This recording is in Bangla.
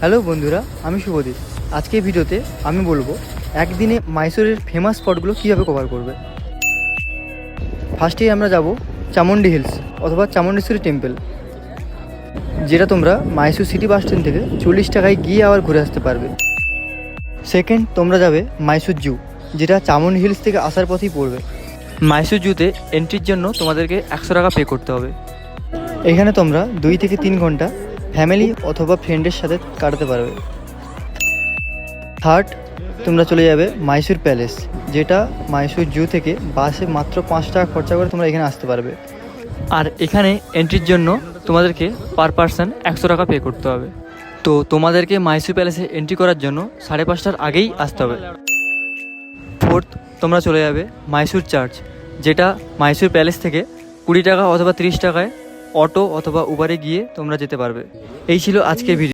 হ্যালো বন্ধুরা, আমি শুভদীপ। আজকের ভিডিওতে আমি বলবো একদিনে মাইসোরের ফেমাস স্পটগুলো কীভাবে কভার করবে। ফার্স্টেই আমরা যাব চামুন্ডি হিলস অথবা চামুন্ডেশ্বরী টেম্পল, যেটা তোমরা মাইসোর সিটি বাস স্ট্যান্ড থেকে 40 টাকায় গিয়ে আবার ঘুরে আসতে পারবে। সেকেন্ড, তোমরা যাবে মাইসোর জু, যেটা চামুন্ডি হিলস থেকে আসার পথেই পড়বে। মাইসোর জুতে এন্ট্রির জন্য তোমাদেরকে 100 টাকা পে করতে হবে। এখানে তোমরা 2 থেকে 3 ঘন্টা ফ্যামিলি অথবা ফ্রেন্ডের সাথে কাটাতে পারবে। থার্ড, তোমরা চলে যাবে মাইসোর প্যালেস, যেটা মাইসোর জু থেকে বাসে মাত্র 5 টাকা খরচা করে তোমরা এখানে আসতে পারবে। আর এখানে এন্ট্রির জন্য তোমাদেরকে পার পারসন 100 টাকা পে করতে হবে। তো তোমাদেরকে মাইসোর প্যালেসে এন্ট্রি করার জন্য 5:30টার আগেই আসতে হবে। ফোর্থ, তোমরা চলে যাবে মাইসোর চার্চ, যেটা মাইসোর প্যালেস থেকে 20 টাকা অথবা 30 টাকায় অটো অথবা উবারে গিয়ে তোমরা যেতে পারবে। এই ছিল আজকের ভিডিও।